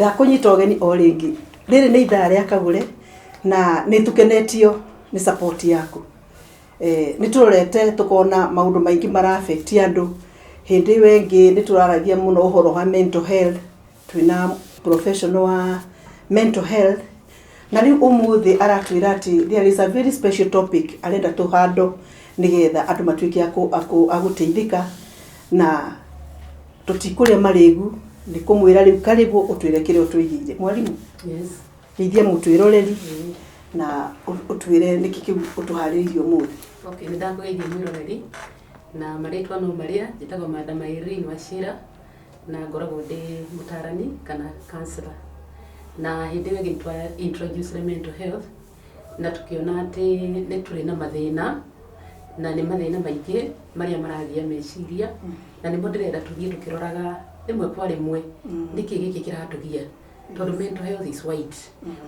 ndakunyita ogeni o ringi riri ni ithaa ria Kagure na nitukenetio ni support yaku niturorete tukona maundu maingi mara affect andu hindi wengi nituraragia muno uhoro wa mental health twina professional wa mental health na riu umuthi aratwira ati there is a very special topic arenda tuhando nigetha andu matuike aguteithika na tutikuria marigu ni kumwira riu karibu utwire kire utwigire mwalimu. Yes. Geithia mutwiroreri na utwire nikiki utuharirio muthi. Okay, ndakugeithia mwiroreri na maritwa no maria njitagwo Madam Irene Wachira na ngoragwo ndi mutarani kana counselor na hindi wengi twa introduce mental health na tukiona ati ni turi na mathina na ni mathina maingi maria marathia meciria na ni ndirenda tuthie tukiroraga rimwe kwa rimwe niki giki kiratugia tondu mental health is wide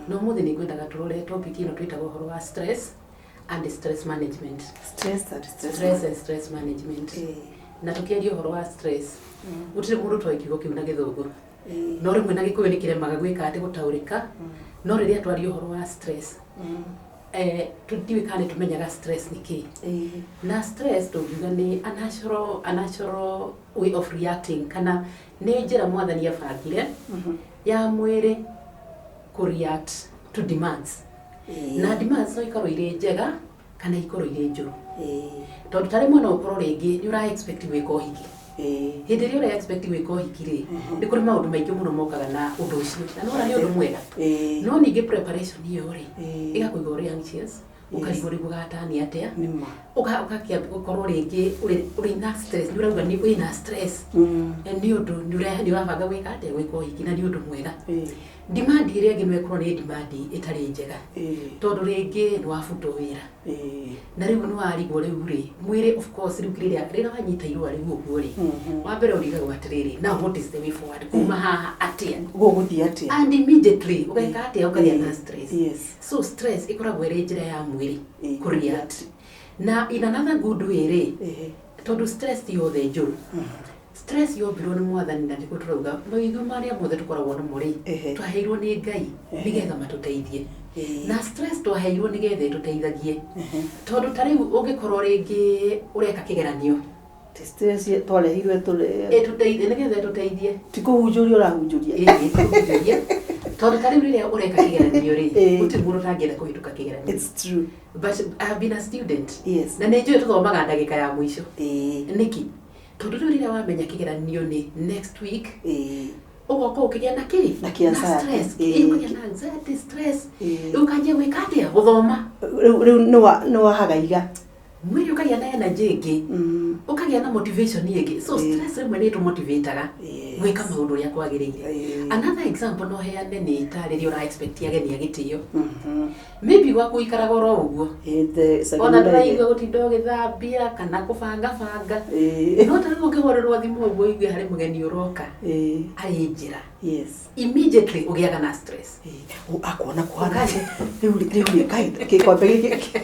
no muthi ni ngwendaga turore topic ino twitagwo horo wa stress and stress management. Stress management. Na tukiaria horo wa stress gutire mundu twaikirwo kiuna githungu no rimwe na gikuyu nikiremaga gwika ati gutaurika no riria twaria horo wa stress tudiwe kane tumenyaga stress niki na stress tugiga ni a natural way of reacting kana ni njira mwathani abangire ya mwiri ku react to demands na demands no ikorwo ire njega kana ikorwo ire njuru tondu tari mwana ukorwo ringi ni ura expect gwika uhiki hindi ria ura expect gwika uhiki ri ni kuri maundu maingi muno mokaga na undu ucio na no ra ni undu mwega no ningi preparation iyo ri igakuiga uri anxious ukarigwo gugatani atia ukakia ukorwo ringi uri na stress ni urauga ni uri na stress ni undu ni urabanga gwika atia gwika uhiki na ni undu mwega demand iria ngi mekoro ni demand itari njega tondu ringi ni wafuto wira na riu ni warigwo riu ri mwire of course riu rira wanyita irua riu uguo ri wa mbere urigaga atiriri now what is the way forward kuma haha atia guguthi atia and immediately ugaika atia ukaria na stress. So stress ikoragwo iri njira ya mwiri ku react na in another good way ri tondu stress ti yothe njuru stress yo biro ni mwathani na ndiko turauga maigo maria mothe tukoragwo na muri twaheirwo ni Ngai nigetha matuteithie na stress twaheirwo nigetha tuteithagie tondu tari ungikorwo ringi ureka kigeranio stress twarehirwe tuteithie nigetha tuteithie tikuhunjuria urahunjuria tuhunjuria tondu tari riria ureka kigeranio ri uti mundu tangienda kuhituka kigeranio. It's true, but I have been a student. Yes. Na njui tuthomaga ndagika ya mwisho niki tondu riria wamenya kigeranio ni next week ugoka ukigia na kiri na stress ukigia na anxiety stress ukanjia gwika atia guthoma riu no wahagaiga mwiri ukagia na energy ingi ukagia na motivation ingi so stress rimwe ni tumotivateaga gwika maundu ya kwagiriire. Another example no heane ni itaririo ra expect ageni agitio maybe gwaku ikaraga ro uguo ona ndaiga gutindo githambia kana kubanga no tari ukihorerwo thimu uguo igwe hari mugeni uroka ari njira immediately ugiaga na stress akona kuhana riu kaida kikombe giki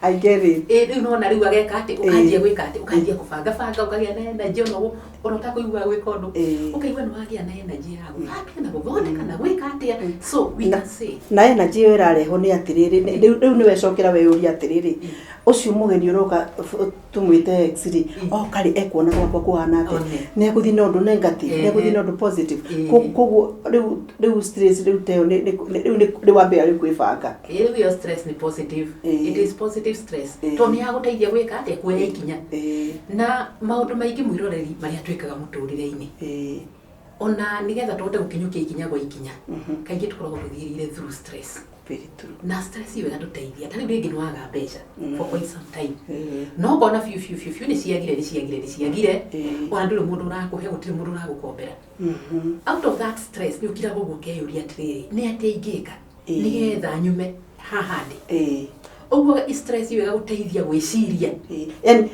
I get it. Riu no na riu ageka ati ukanjia gwika ati ukanjia kubanga ukagia na energy ono utakuigwa gwika undu ukaigwa no wagia na energy yaku happy na guthondeka na gwika ati so we can say na energy yo irareho ni atiriri riu ni wecokera we uri atiriri ucio mugeni uroka tumwite exiri kari ekuona gwakwa kuhana ati ne guthi na undu negative ne guthi na undu positive koguo riu stress riu teo ni wambe ari kwibanga riu yo stress ni positive it is positive stress to ni aguteithia gwika ati kuoya ikinya na maundu maingi mwiroreri maria twikaga muturire-ini ona nigetha tuhote gukinyukia ikinya gwa ikinya kaingi tukoragwo tuthirire through stress. Very true. Na stress iwe gatuteithia tari ringi ni waga mbeca for quite some time no kona fiu ni ciagire ona nduri mundu urakuhe gutire mundu uragukombera out of that stress ni ukira gugu keyuria atiriri ni ateingika nigetha nyume haha ndi uguo stress iwe gaguteithia gwiciria and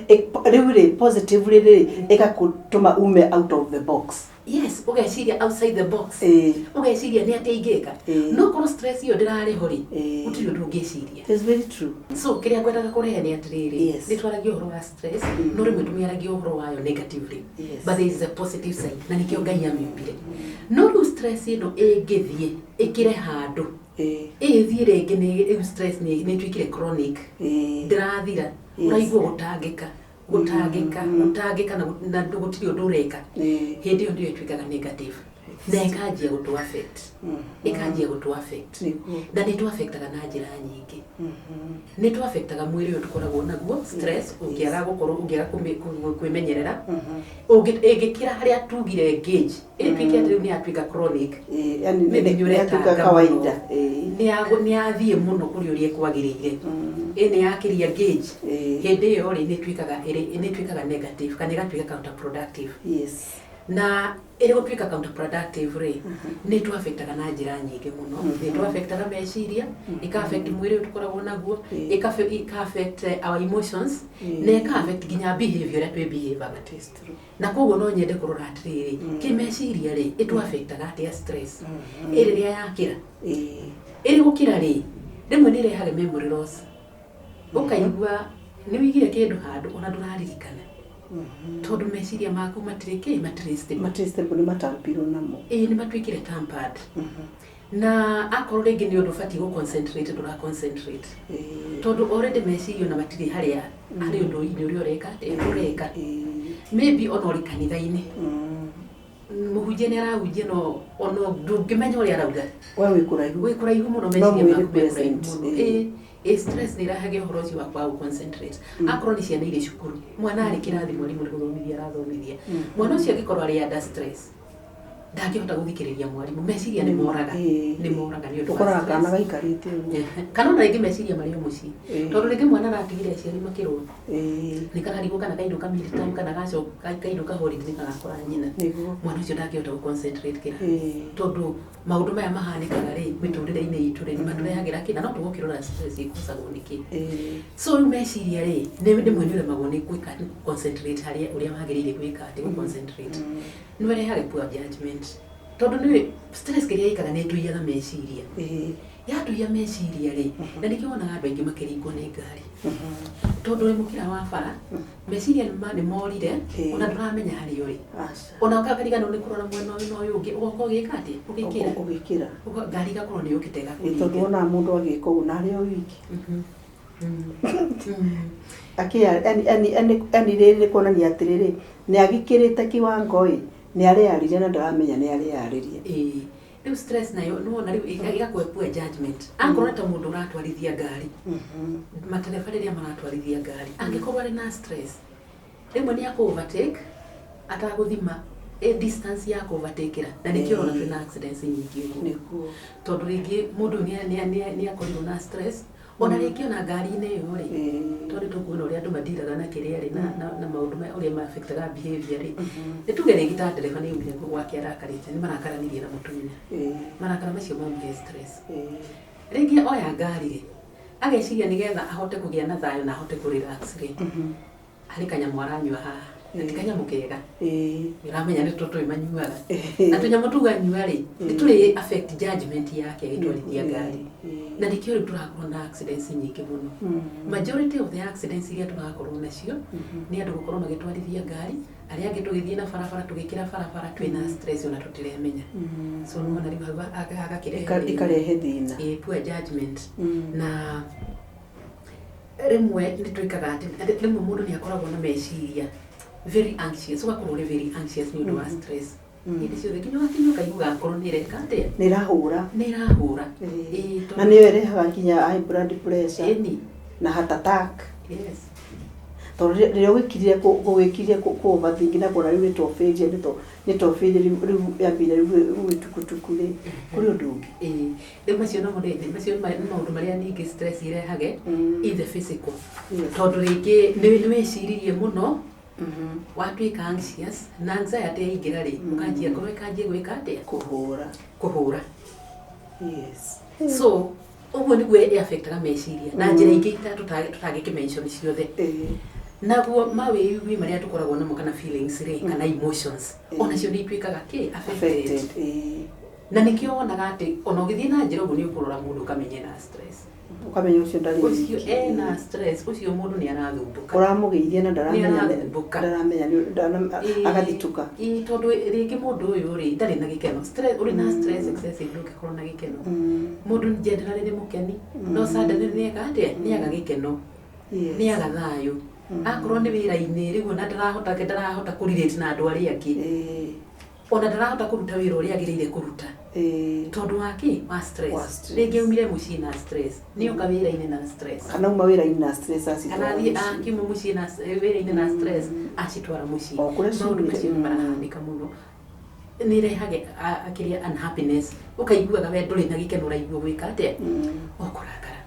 really positively ikakutuma ume out of the box. Yes, ugeciria outside the box ugeciria ni ateigeka no koro stress iyo ndirari hori utiri undu ungeciria. It's very true. So kiria kwendaga kurehe ni atiriri ni twaragia uhoro wa stress no rimwe tumiaragia uhoro wayo negatively but there is a positive side na nikio Ngai amiumbire no ru stress ino ingithie ikire handu ithie ringi ni stress ni twikire chronic ndirathira uraigua gutangika na gutiri undu ureka hindi yo ndio twikaga negative na ikanjia gutu affect na ni tu affectaga na njira nyingi ni tu affectaga mwiri uyu tukoragwo naguo stress ungiaga gukorwo ungiaga kwimenyerera ungikira haria tugire gauge ipike ndio ni atwika chronic yani ni atwika kawaida ni athie muno kuri uri kwagirire ni yakiria gauge hindi yo ri ni twikaga negative kana igatwika counterproductive. Na ere gutwika counterproductive ri ni tu affectaga na njira nyingi muno ni tu affectaga meciria ika affect mwiri tukoragwo naguo ika affect our emotions na ika affect ginya behavior that we behave na koguo no nyende kurora atiriri ki meciria ri itu affectaga atia stress ere ria yakira ere gukira ri rimwe ni rehaga memory loss ukaigua ni wigire kindu handu ona nduraririkana tondu meciria maku matire stable ni matampiro namo ni matwikire tampered na akorwo ringi ni undu fati go concentrate ndura concentrate tondu already meciria na matire haria hari undu ini uri ureka maybe ona uri kanitha-ini muhunjia ni arahunjia no ono ndungimenya uri arauga we kuraihu muno meciria maku muno stress ni rahage horozi wa kwa concentrate akorwo ni ciana ire cukuru mwana ari kirathi mwalimu ni guthomithia arathomithia mwana ucio agikorwo ari under stress ndangihota guthikiriria mwalimu meciria ni moraga ni undu ukora kana gaikarite kana na ingi meciria mari muci tondu ringi mwana aratigire aciari makirwo ni kana rigo kana kaindo kamiri time kana gaco kaindo ka holiday kana kora nyina mwana ucio ndangihota concentrate kira tondu maundu maya mahanikaga ri miturire-ini itu ri maturehagira kina no tugukirora stress ikusagwo niki so meciria ri ni ndimwe ni remagwo ni gwika concentrate haria uria magirire gwika ati concentrate ni rehaga poor judgment tondu ni stress kiria ikaga ni tuiyaga meciria yatuia meciria ri na nikiona andu aingi makiringwo ni ngari tondu ri mukira wa bara meciria ni morire ona nduramenya hari uri ona ukakarigana ni kurora mwena uyu ungi ugoko gika ati ugikira ngari gakorwo ni ukitega tondu ona mundu agika una ari o wiki akia ani riri kuonania atiriri ni agikirite kiwango ni ariarire na ndaramenya ni ariaririe riu stress nayo nuona riu igakwepua judgment akorwo ta mundu uratwarithia ngari matereba riria maratwarithia ngari angikorwo ari na stress rimwe ni ako overtake ataguthima distance ya overtakera na nikio ona twina accidents nyingi nikuo tondu ringi mundu ni akorirwo na stress ona ringi ona ngari-ini iyo ri tondu tukuona uria andu madiraga na kiria ri na maundu uria ma affectaga behavior ri nituge ringi ta ndereba ni umire gwake arakarite ni marakaranirie na mutumia marakara macio maumire stress ringi oya ngari ri ageciria nigetha ahote kugia na thayo na ahote kurelax ri ari kanyamu aranyua haha ni kanyamu kega iramenya ni toto imanyuaga na tunyamu tuganyua ri ni tuli affect judgment yake gitwarithia ngari na nikio ri turakorwo na accidents nyingi muno majority of the accidents iria turakorwo nacio ni andu gukorwo magitwarithia ngari ari angi tugithie na barabara tugikira barabara twina stress ona tutiremenya so no na riu agakirehe ikarehe thina poor judgment na rimwe ni twikaga ati rimwe mundu ni akoragwo na meciria very anxious ugakorwo uri very anxious ni undu wa stress hindi ciothe nginya wakinya ukaigua ngoro ni ireka atia ni irahura na ni irehaga nginya high blood pressure na heart attack tondu riria wikirie ku overthink na kona riu ni tofeje riu yambire riu tukutuku ri kuri undu ungi macio no murende macio ni maundu maria ningi stress irehage in the physical tondu ringi ni weciririe muno watwika anxious na anxiety yaingira ri ukanjia ngoro ikanjia gwika atia kuhura so uguo niguo affectaga meciria na njira ingi tutangiki mention ciothe naguo mawĩigwi marĩa tũkoragwo namo kana feelings rĩ kana emotions ona cio nĩ ituĩkaga affected na nĩkĩo wonaga atĩ ona ũgĩthiĩ na njĩra ũguo nĩ ũkũrora mũndũ ũkamenya na stress ukamenya ucio ndari ucio ena stress ucio mũndũ nĩ arathumbũka uramũgeithia na ndaramenya agathituka tondũ rĩngĩ mũndũ ũyũ rĩ ndarĩ na gĩkeno stress uri na stress excessive ndũngĩkorwo na gĩkeno mũndũ generally nĩ mũkeni no suddenly nĩ aga gĩkeno nĩ aga thayũ akorwo nĩ wĩra-inĩ rĩu ona ndarahota kũrelate na andũ arĩa angĩ ona ndarahota kũruta wĩra ũrĩa agĩrĩire kũruta tondũ wa stress rĩngĩ umire mũciĩ na stress nĩ ũka wĩra-inĩ na stress kana uma wĩra-inĩ na stress kana thiĩ akiuma mũciĩ na wĩra-inĩ na stress acitwara mũciĩ maũndũ macio nĩ marahanĩka mũno nĩ irehaga akĩria unhappiness ũkaiguaga we ndũrĩ na gĩkeno ũraigua gwĩka atĩa ũkũrakara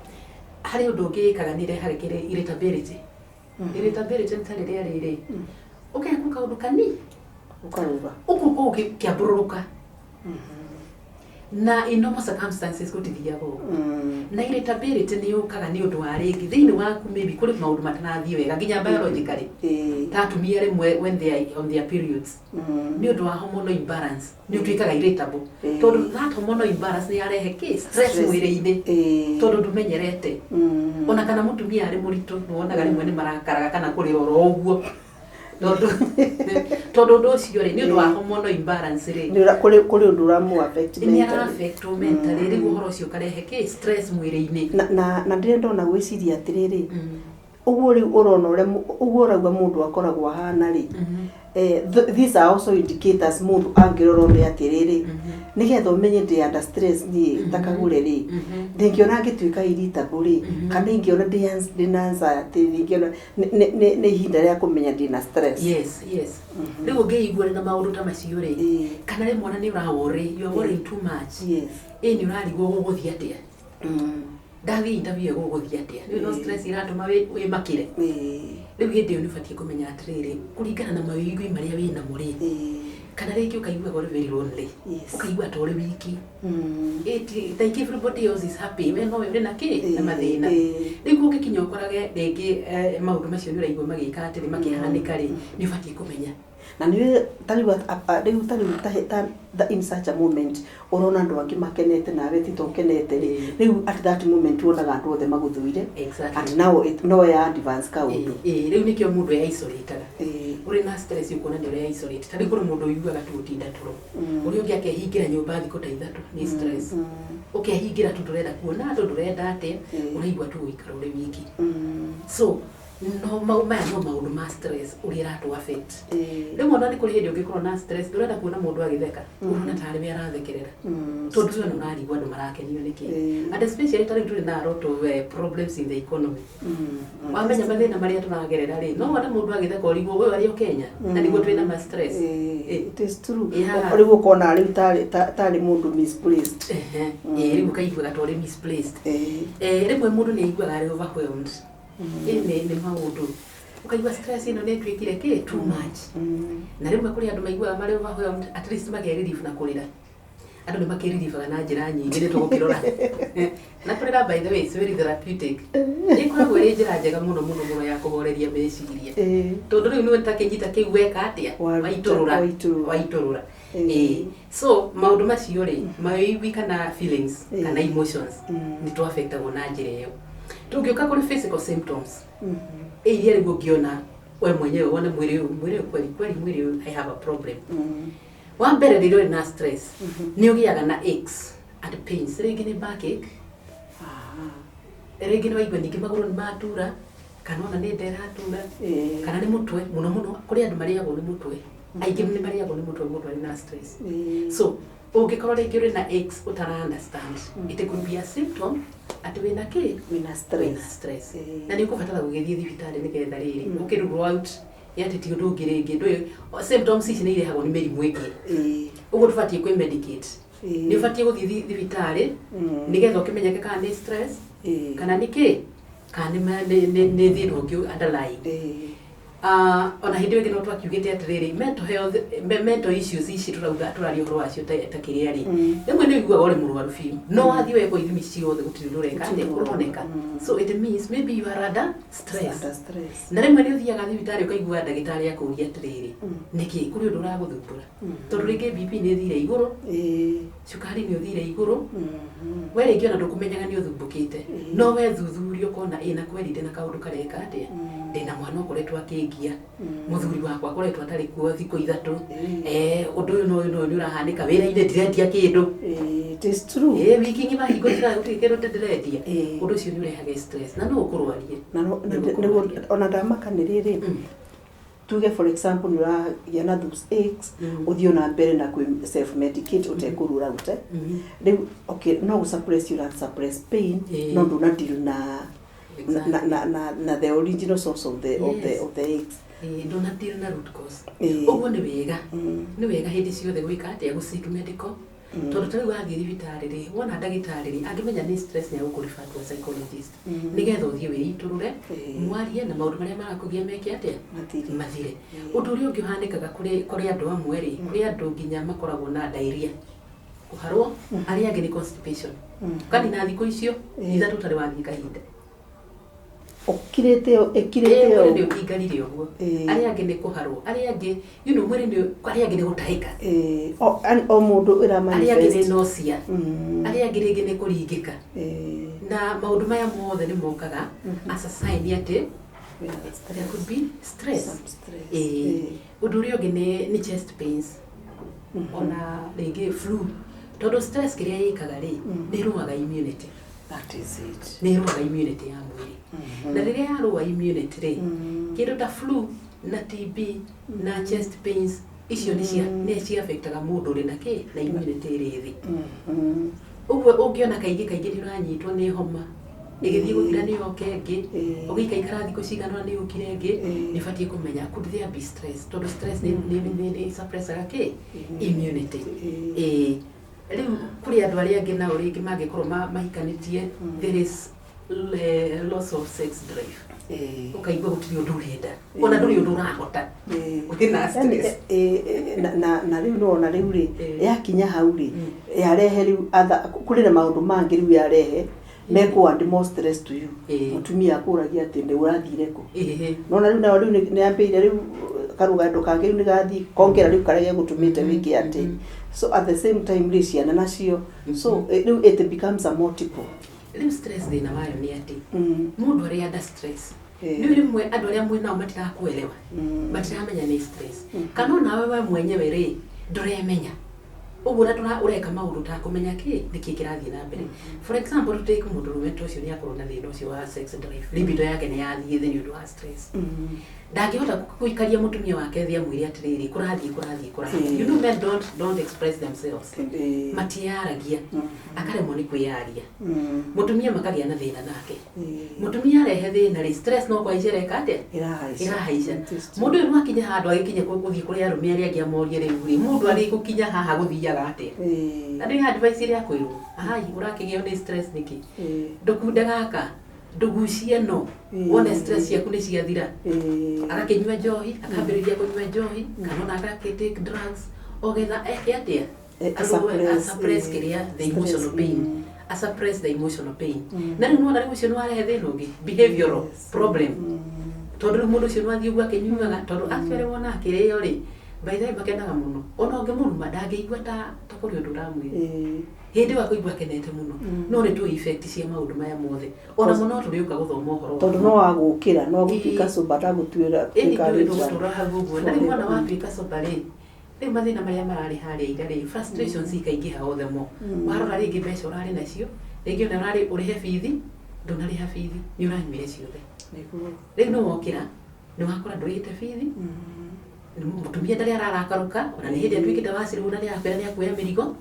harĩ ũndũ ũngĩ ĩkaga nĩ irehaga irritability irritability nĩ ta rĩrĩa rĩrĩ ũkeka kaũndũ kanini ukaruga uko kiambururuka na in normal circumstances gutithiago na irritability ni yukaga ni undu wa ringi thiini waku maybe kuri maundu matanathie wega nginya biologically ta atumia rimwe when they are on their periods ni undu wa hormonal imbalance ni utuikaga irritable tondu that hormonal imbalance ni yarehe stress mwiri-ini tondu ndumenyerete ona kana mutumia ari muritu nuonaga rimwe ni marakaraga kana kurira oro uguo todo ndo cio ri ni undu wa hormonal imbalance ri ni kuri undu ramu affect ni affect mentally ri uhoro cio karehe stress mwiri-ini na ndire ndona gwiciria atiriri uguo ri urona ure uguo rauga mundu akoragwo hana ri these are also indicators mundu angirora uri atiriri nigetha umenye ndi under stress ni takagure ri ndingiona ngituika irritable ri kana ingiona ndi anxiety ingiona ni ihinda ria kumenya ndi na stress yes riu ungiigua na maundu ta macio ri kana ri mwana ni uraworry you are worrying too much ni urarigwo guguthia atia ndathi interview guguthia atia no stress iratuma wi makire riu hindi ni ubatie kumenya atiriri kuringana na mawĩigwi maria wina muri kana rĩngĩ ũkaigua gore very lonely ũkaigua ta ũrĩ wiki like everybody else is happy we no we na kĩ na mathĩna rĩu ũngĩkinya ũkorage rĩngĩ maũndũ macio nĩ ũraigua magĩka atĩ makĩhanĩka rĩ nĩ ũbatie kũmenya na ni riu ta in such a moment urona andu angi makenete nawe tito kenete riu at that moment wonaga andu othe maguthuire and now no ya advance kaundu riu nikio mundu ya isolated uri na stress ukona ni uri isolated tari kuri mundu uiguaga tu utinda turo uri ungi akehingira nyumba thiko ta ithatu ni stress ukehingira tu ndurenda kuona andu ndurenda ate uraigua tu uikara uri wiki so no maundu ma stress uri ratu affect rimwe ona ni kuri hindi ungikorwo na stress ndurenda kuona mundu agitheka urona tari we arathekerera tondu we no narigwa andu marakenio niki and especially tari turi na a lot of problems in the economy wamenya mathina maria turagerera ri no wona mundu agitheka urigwo we wari o Kenya na niguo twina ma stress it is true urigwo kona ri tari mundu misplaced riu kaigua tori misplaced rimwe mundu ni aiguaga ari overwhelmed ni maundu ukaigua stress ino nĩ twĩkire too much na rĩmwe kũrĩ andũ maiguaga marĩ overwhelmed at least makerelieve na kũrĩra andũ nĩ makerelievaga na njĩra nyingĩ nĩ tũgũkĩrora na kũrĩra by the way it's very therapeutic ĩkoragwo ĩrĩ njĩra njega mũno ya kũhoreria meciria tondũ rĩu nĩ ũtakĩnyita kĩu weka atĩa waitũrũra so maundu macio rĩ mawĩigwi kana feelings kana emotions nĩ tũ affectagwo na njĩra ĩyo tungĩũka kũrĩ physical symptoms iria rĩu ũngĩona we mwenyewe wone mwĩrĩ kweli mwĩrĩ I have a problem wa mbere rĩrĩa ũrĩ na stress nĩ ũgĩaga na aches and pains rĩngĩ nĩ backache rĩngĩ nĩ waigua ningĩ magũrũ nĩ matura kana ona nĩ nda ĩratura kana nĩ mũtwe mũno kũrĩ andũ marĩagwo nĩ mũtwe aingĩ nĩ marĩagwo nĩ mũtwe mũndũ arĩ na stress so ungikorwo rĩngĩ ũrĩ na aches utara understand it could be a symptom ati wina stress na nĩ ũkũbatara gũgĩthiĩ thibitarĩ nĩgetha rĩrĩ ũkĩrugwo out yati ti ũndũ ũngĩ rĩngĩ ndũĩ symptoms ici nĩ irehagwo nĩ mĩrimũ ĩngĩ ũguo ndũbatiĩ kwĩ medicate nĩ ũbatiĩ gũthiĩ thibitarĩ nĩgetha ũkĩmenyeke kana nĩ stress kana nĩ kĩ kana nĩ thĩna ũngĩ underlying ona hindi wingi no twakiugite atiriri mental issues ici turaria horo wacio ta kiria ri rimwe ni igua ore murwaru fiu no athi we ko ithimi ciothe gutiri rureka ati uroneka so it means maybe you are under stress na rimwe ni uthiaga thibitari ukaigua ndagitari akuria atiriri niki kuri undu uraguthumbura tondu ringi BP ni thire iguru cukari ni uthire iguru we ringi ona ndukumenyaga ni uthumbukite no we thuthurio kona ina kweli ndina kaundu kareka atia ndina mwana ukoretwo akingia muthuri wakwa akoretwo atari kuo thiko ithatu undu uyu no ni urahanika wira ine ndirendia kindu it is true wiki ngima hingo tira utikero ndirendia undu ucio ni urehaga stress na no ukurwarie na ona ndamakaniriri tuge for example nura na those aches uthio na mbere na self medicate utekurura ute okay no suppress you not suppress pain no do not deal na na the original source of the aches do not deal na root cause ugo ni wega hindi ciothe gwika atia seek medical tondu tari wathi thibitari ri wona ndagitari ri angimenya ni stress ni agukurifa to psychologist nigetha uthie witurure mwarie na maundu maria marakugia meke atia mathire undu uri ungi uhanikaga kuri andu amwe ri kuri andu nginya makoragwo na diarrhea kuharwo aria angi ni constipation kani na thiko icio ithatu tari wathi kahinda ekirete ndio igarire uguo aria angi ni kuharwo aria angi you know mwiri ndio aria angi ni gutahika o mundu ira manifest aria angi ni nausea aria angi ringi ni kuringika na maundu maya mothe ni mokaga as a sign ati there could be stress undu uria ungi ni chest pains ona ringi flu tondu stress kiria yikaga ri ni ruaga immunity. That is it. Ni ruaga immunity ya mwili. Na riria yarua immunity ri kindu ta flu na TB na chest pains icio ni cia affectaga mundu ri na ki na immunity ri thi. Uguo ungiona kaingi ni uranyitwo ni homa igithii guthira ni yoke ngi ugika ikara thiko cigana ni ukire ngi ni batie kumenya could there be stress tondu stress ni suppressaga ki immunity riu kuri andu aria angi nao ringi mangikorwo mahikanitie there is loss of sex drive ukaigua gutiri undu urenda ona nduri undu urahota ukina stress na riu no na riu ri yakinya hau ri yarehe riu kuri na maundu mangi riu yarehe meko and more stress to you mutumia akuragia ati ndi urathire ku no na riu ni ambeire riu karugando kange riu ni gathi kongera riu karege gutumite wiki ati so at the same time riciana nacio so it becomes a multiple riu stress thina wayo ni ati mundu aria under stress ni rimwe andu aria mwe nao matirakuelewa matiramenya ni stress kana nawe we mwenyewe ri nduremenya uguo na ureka maundu ta kumenya ki niki kirathi na mbere for example to take mundu rumeto ucio ni akorwo na thina ucio wa sex drive libido yake ni yathie thini undu wa stress ndangihota kuikaria mutumia wake thia mwiri atiriri kurathi you know men don't express themselves matiaragia akaremwo ni kwiaria mutumia makagia na thina nake mutumia arehe thina ri stress no kwa icereka ate irahaica mundu uyu akinya handu agikinya kuthii kuri arumia aria angi amorie riu mundu ari gukinya haha guthiaga ate na ndi advice iria kwirwo urakigio ni stress niki ndukunde gaka ndugucie no wone stress yaku ni ciathira agakinywa njohi akambiriria kunywa njohi kana agakitake drugs ogetha atia suppress kiria the emotional pain suppress the emotional pain na riu nona riu ucio ni warehe thina ungi behavioral problem tondu mundu ucio nwathi uguo akinyuaga tondu actually wona akirio ri by the way makenaga muno ona ungi mundu ndangeigua ta kuri undu ramwira hindi wa kuigua kenete muno no ni tu effect cia maundu maya mothe ona muno turiuka guthoma uhoro tondu no wagukira no gutuika sobata gutuira tukari turaha gugu na ni mwana watuika sobari ni mathina maria marari haria igari frustrations ikaingiha othe mo warora ringi mbeca urari nacio ringi ona urari urihe bithi ndunariha bithi ni uranyuire ciothe riu no wokira ni wakora ndurite bithi mutumia ndari ararakaruka ona ni hindi atwikite wasiru na ni akwira ni akuya mirigo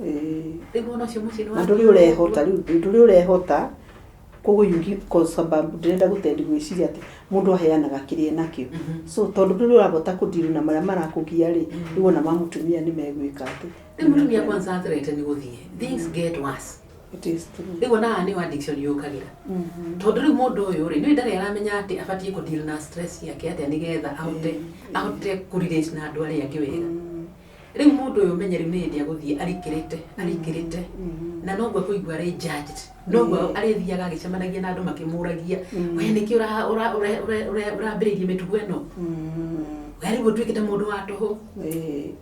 riu no cio mucini wa nduri urehota kuguyugi kwa sababu ndenda gutendi gwiciria ati mundu aheanaga kiria nakio so tondu nduri urabota kudiru na maria marakugia ri riu na mamutumia ni megwika ati mutumia kwanza threat ni guthie things get worse It is true. Ego na ni addiction yukagira. Tondu riu mundu uyu ri ni ndari aramenya ati abatie ku deal na stress yake ati nigetha ahote ku relate na andu aria angi wega. Riu mundu uyu menyeri ni ndi aguthie arikirite na no gwe kuigua ri judged. No gwe arithiaga agicemanagia na andu makimuragia we niki urambiririe mitugo eno. Wari gutwikite mundu wa toho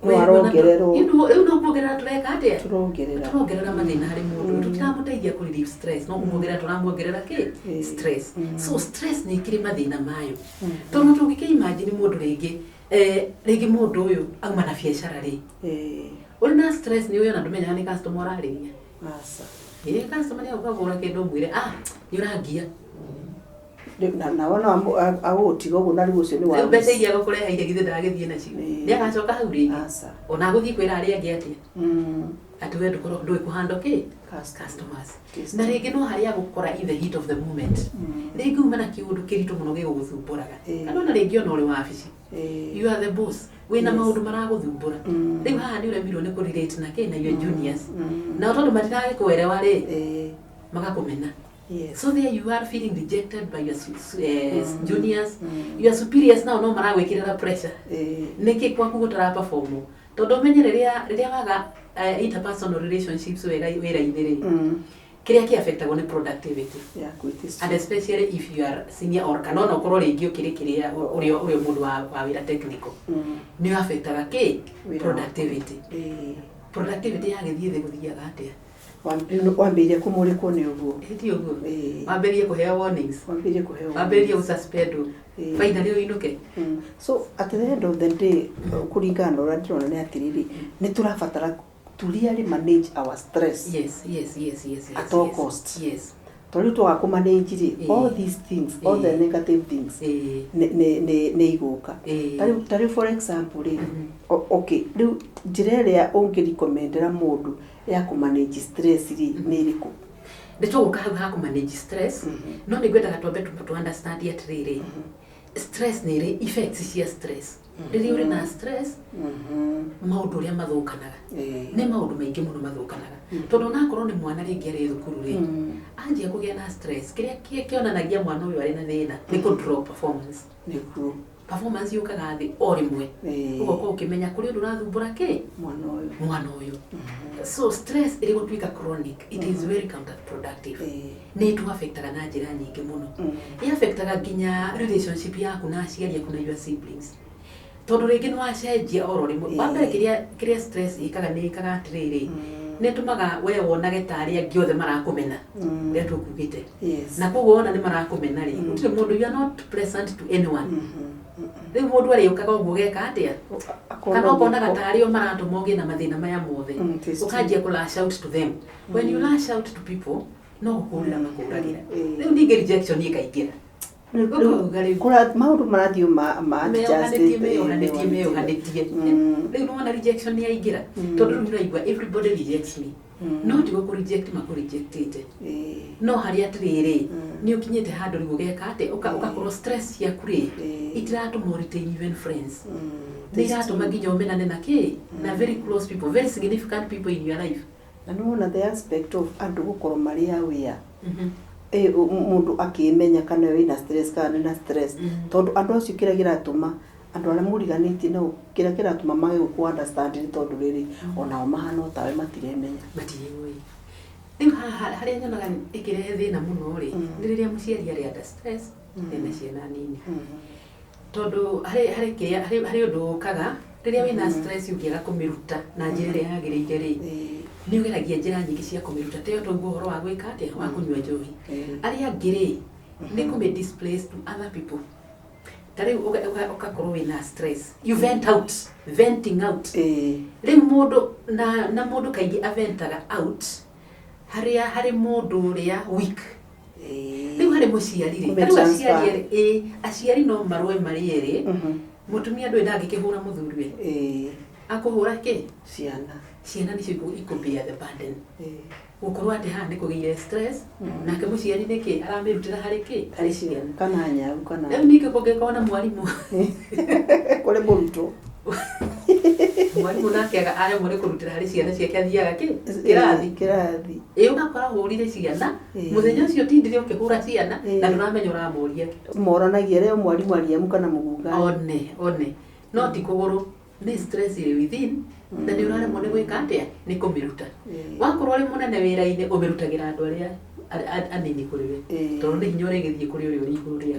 warongerero riu no kuongerera tureka atia turongerera mathina hari mundu tutiramuteithia ku relieve stress no kumuongerera turamuongerera stress. So stress ni kiri mathina mayo tondu tungike imagine mundu rigi mundu uyu auma na biashara ri uri na stress ni uyu na ndumenya ni customer arariria asa customer ni ukagura kindu mwire ni urangia na wana agutiga uguo na riu ucio ni wa mbeca iria gukureha ire githe ndagithie nacio ni agacoka hau ringi ona guthii kwira aria angi atia ati we ndui kuhandle customers na ringi no haria gukora in the heat of the moment ringi umana kiundu kiritu muno giguguthumburaga kana na ringi ona uri wabici you are the boss wina maundu maraguthumbura riu haha ni uremirwo ni ku relate na your juniors na tondu matirage kuerewa ri magakumena. Yes. So there you are feeling rejected by your juniors, your superiors now no maragwikirira pressure. Niki kwaku gutara perform. Tondu menye riria waga interpersonal relationships wira ithiri. Kiria ki affectagwo ni productivity. Yeah, and especially if you are senior or kana no korwo ringi ukirikiria uri mundu wa wira technical. Ni affectaga ki productivity. Productivity yagithie guthiaga atia. Wambirie kumurikwo ni uguo eti uguo wambirie kuheo warnings wambirie ususpend finally uinuke. So at the end of the day kuringana ura ndirona ni atiriri ni turabatara to really manage our stress. Yes at all costs. Yes tori to akumanage all these things all the negative things ne iguka tari for example okay riu njira ria ungi recommendera mundu ya ku manage stress ni riku ndito ha ku manage stress no ni gwetaga twambe to understand yet riri stress ni ri effects cia stress riri uri na stress maundu ria mathukanaga ni maundu maingi muno mathukanaga tondu na korwo ni mwana ringi ari thukuru ri anjia kugia na stress kiria kionanagia mwana uyu ari na thina ni ku drop performance yukaga thi o rimwe ugoka ukimenya kuri undu rathumbura ki mwana uyu so stress iri gutwika chronic it is very counterproductive ni tu affectaga na njira nyingi muno i affectaga ginya relationship yaku na aciari aku na your siblings tondu ringi no acenjia oro rimwe bambere kiria stress ikaga ni ikaga atiriri ne tumaga we wonage tari angi othe marakumena ria tukugite na koguo ona ni marakumena ri gutire mundu you are not present to anyone riu mundu ari ukaga uguo geka atia kana ukona gatari o maratumoge na mathina maya mothe ukajia ku lash out to them when you lash out to people no kurira makuragira riu ni rejection ikaingira kura maundu marathio ma justice riu no na rejection ni yaingira tondu riu raigua everybody rejects me no tigo ku reject ma ku rejectite no hari atiriri ni ukinyite handu riu geka ate ukakorwo stress ya kuri itiratu retain even friends they have maginya omenane na ki na very close people very significant people in your life and one of the aspect of andu gukorwo mari aware mundu akimenya kana wina stress kana na stress tondu andu acio kiragira tuma andu ara muriganitie no kiragira tuma mage ku understand ni tondu riri ona o mahana tawe matiremenya matiyoi riu hari nyonaga ikirehe thina muno ri riria muciari ari under stress ena ciana nini tondu hari undu kaga riria wina stress ugiaga kumiruta na njira ria yagirire ri ni ugeragia njira nyingi cia kumiruta te tondu uhoro wa gwika atia wa kunywa njohi ari angiri ni kume displace to other people tari ukakorwo wina stress you venting out riu mundu na mundu kaingi aventaga out hari mundu ria weak riu hari muciari ri aciari no marwe mari eri mutumia ndwe ndangikihura muthuriwe akuhura ki ciana nicio ikumbia the burden gukorwo ati ha ni kugiire stress na ke muciari niki aramirutira hari ki hari ciana kana nyau kana niki kugekona mwarimu kule muruto mwarimu nake aya muri kurutira hari ciana ciake athiaga kirathi ugakora hurire ciana muthenya ucio tindire ukihura ciana na nduramenya uramuria moranagia reo mwarimu ariamu kana mugunga one no ti kuguru ni stress ile within na ni urare mone gwika atia ni kumiruta wakorwo ri munene wira-ini umirutagira andu aria anini kuriwe tondu ni hinya urigithie kuri uri uri iguru ria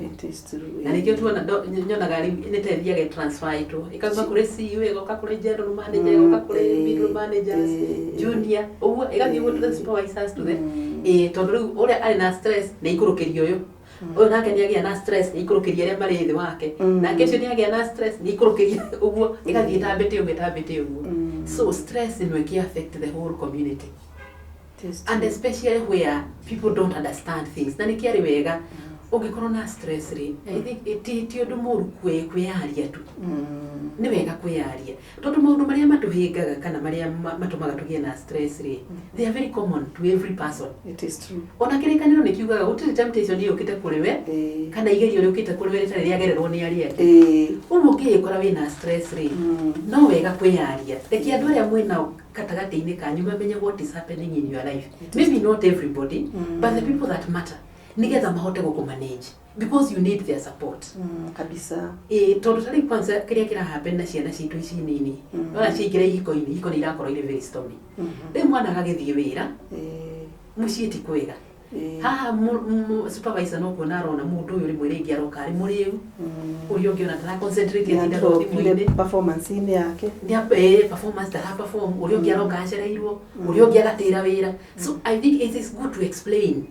na nikio tuona nyonaga ni tethiage transfer itu ikauga kuri CEO igoka kuri general manager igoka kuri middle managers junior uguo igathie go to the supervisors to the tondu riu uria ari na stress ni ikurukiria uyu uyu nake ni agia na stress ni ikurukiria aria mari thi wake nake ucio ni agia na stress ni ikurukiria uguo igathie tambite uguo so stress no ki affect the whole community. And especially where people don't understand things. Na nikiari wega ungikorwo na stress ri I think ti undu muru kwiaria tu ni wega kwiaria tondu maundu maria matuhingaga kana maria matumaga tugie na stress ri they are very common to every person. It is true. Ona kirikaniro nikiugaga gutiri temptation ni ukite kuriwe kana igerio ukite kuriwe ritari riagererwo ni aria umugie kora wina stress ri no wega kwiaria reki andu aria mwina katagati-ini kanyu mamenye what is happening in your life. Maybe not everybody but the people that matter nigetha mahote gukumanage because you need their support kabisa tondu tari kwanza kiria kira happen na ciana citu ici nini ona ciingira iko-ini iko irakorwo ire very stormy de mwana agagithie wira mucii ti kwega haha supervisor no kuona arona mundu uyu rimwe ringi aroka ari muriu uyu ungiona tara concentrate atinda thimu-ini performance ini yake ni performance tara perform uyu ungi aroka acereirwo uyu ungi agatira wira so I think it is good to explain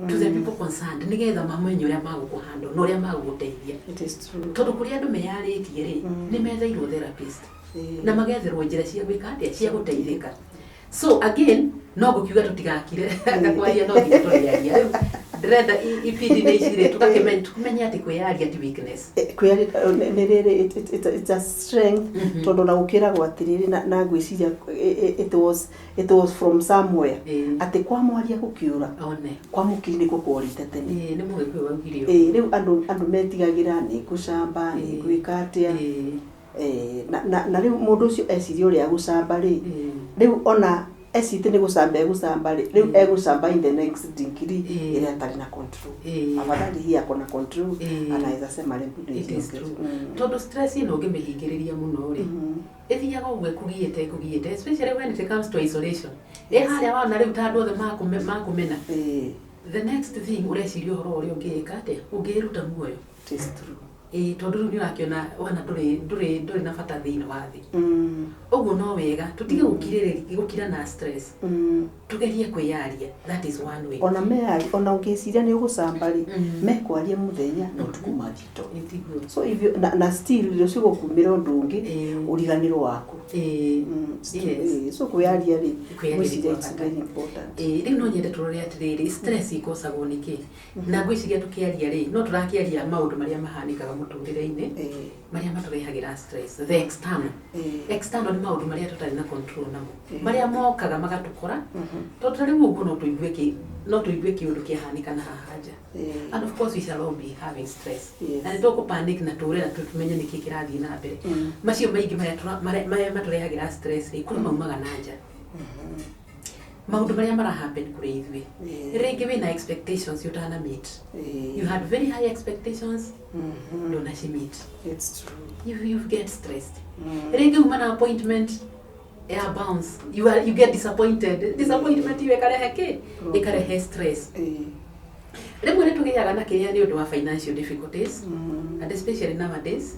to the people concerned nigetha mamenye uria magukuhandle no uria maguguteithia. It is true. Tondu kuri andu meyaritie ri ni metheirwo therapist na magetherwo njira cia gwika atia cia guteithika. So again no gukiuga tutigakire akakwaria no gituriaria riu ndrenda ipindi ni icire tukamenya ati kwiaria ti weakness kwiaria ni riri it's a strength tondu na gukira gwatiriri na gwiciria it was from somewhere ati kwa mwaria gukiura kwa mukiri ni gukorite tene ni mugikwe waugirio riu andu metigagira ni gucamba ni gwika atia na riu mundu ucio eciria uria gucamba ri riu ona esite ni gucamba ri riu egucamba in the next degree ira atari na control afadhali hii akona control anaweza sema lembu tondu stress ino ngimihingiriria muno ri ithiaga ugwe kugiete especially when it comes to isolation haria wana riu tandu othe makumena the next thing ureciria uhoro uria ungika ate ungiruta muoyo. It is true. Tondu riu ni urakiona wana nduri na bata thiini wa thi uguo no wega tutige gukira na stress tugerie kwiaria that is one way ona meari ona ungiciria ni ugucamba ri mekwaria muthenya no tukumathito so if you na still rio cigo kumira undu ungi uriganiro waku so kwiaria ri gwiciria it's very important riu no nyende turore atiriri stress ikosagwo niki na gwiciria tukiaria ri no turakiaria maundu maria mahanikaga muturire-ini maria maturehagira stress the external ni maundu maria tutari na control namo maria mokaga magatukora tondu riu uguo no tuigue kiundu kiahanika na haja and of course we shall all be having stress na nituku panic na turera tumenye niki kirathii na mbere macio maingi maria maturehagira stress ikuru maumaga na nja maundu maria mara happen kuri ithui ringi wina expectations you tana meet you had very high expectations don't meet. It's true. You get stressed ringi uma na appointment air bounce you get disappointment you ikarehe stress rimwe ni tugiaga na kiria ni undu wa financial difficulties and especially nowadays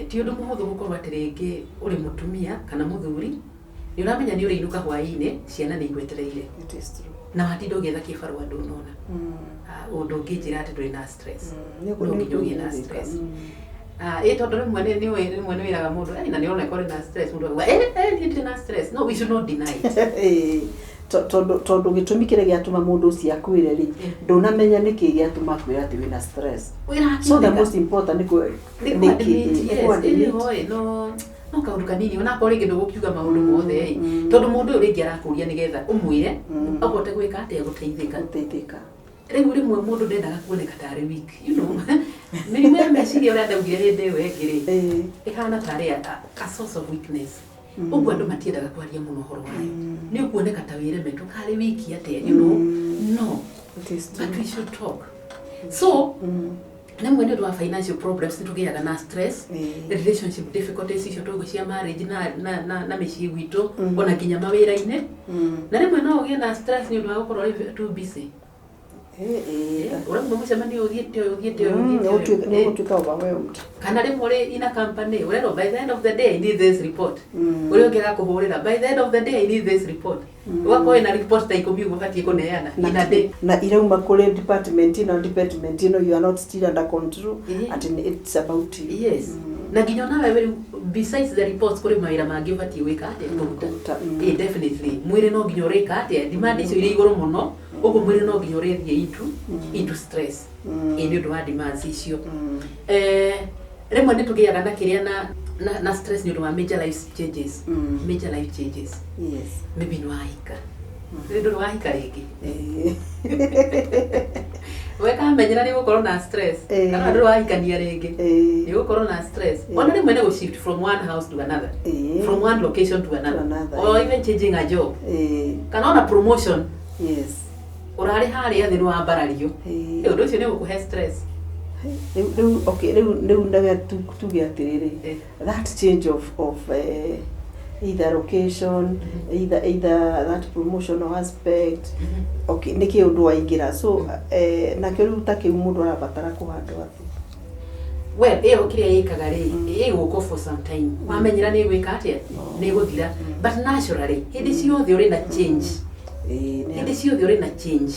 ti undu muhuthu gukorwo atiringi uri mutumia kana muthuri ni uramenya ni uriinuka hwaini ciana ni igwetereire. It is true. Na watinda ugietha kibaru andu nona undu ngijira ati nduri na stress no ngijogie na stress tondu rimwe ni wiraga mundu na ni ona ikore na stress mundu ni na stress no we should not deny it tondu gitumi kire giatuma mundu ucio akwire ri ndunamenya niki giatuma kwira ati wina stress so the most important no kaundu kanini ona ko ringi ndugukiuga maundu mothe tondu mundu uri ngi arakuria nigetha umwire ahote gwika atia guteithika Rĩu rĩmwe mũndũ ndendaga kuoneka tarĩ weak, you know. Mĩrimũ ya meciria ũrĩa ndaugire hĩndĩ ĩyo ĩngĩ-rĩ, ĩhana tarĩ a source of weakness. Ũguo andũ matiendaga kwaria mũno ũhoro wayo. Nĩ ũkuoneka ta wĩremetwo karĩ wiki atĩa, you know. No, but we should talk. So, rĩmwe nĩ ũndũ wa financial problems nĩtũgĩaga na stress, relationship difficulties icio tũgũ cia marriage na mĩciĩ gwitũ, ona nginya mawĩra-inĩ. Na rĩmwe no ũgĩe na stress nĩ ũndũ wa gũkorwo too busy. Ũrauga mũcemanio ũthiĩte ũgũtuĩka overwhelmed. Kana rĩmwe ũrĩ in a company, ũrerwo by the end of the day I need this report. Ũrĩa ũngĩ agakũhũrĩra by the end of the day I need this report. Ũgakorwo na report ta 10 ũbatiĩ kũneana in a day. Na irauma kũrĩ department ino you are not still under control and it's about you. Yes. Na nginya nawe besides the reports kũrĩ mawĩra mangĩ ũbatiĩ gwĩka atĩa. Definitely. Mwĩrĩ no nginya ũrĩka atĩa, demand icio irĩ igũrũ mũno. Ũguo mwĩrĩ no nginya ũrĩthiĩ into stress. Nĩ ũndũ wa demands icio. Rĩmwe nĩtũgĩaga na kĩrĩa na stress nĩ ũndũ wa major life changes. Major life changes. Yes. Maybe nĩ wahika. Nĩ wahika rĩngĩ. Weka menyera nĩ gũkorwo na stress. Kana ndũrĩ wahikania rĩngĩ. Nĩ gũkorwo na stress. Ona rĩmwe nĩ shift from one house to another. From one location to another. Or even changing a job. Kana ona promotion. Yes. Ũrarĩ harĩa thĩ nĩ wambarario. Ũndũ ũcio nĩ gũkũhe stress. Rĩu ndaga tuge atĩrĩrĩ, that change of either location, either that promotional aspect, nĩkĩ ũndũ waingĩra. So nakĩo rĩu ta kĩu mũndũ arabatara kũhandwo atĩ. Well, kĩrĩa ĩkaga rĩ, ĩgũkwo for some time. Wamenyera nĩ gwĩka atĩa, nĩ gũthira. But naturally, hĩndĩ ciothe ũrĩ na change. Hĩndĩ ciothe ũrĩ na change.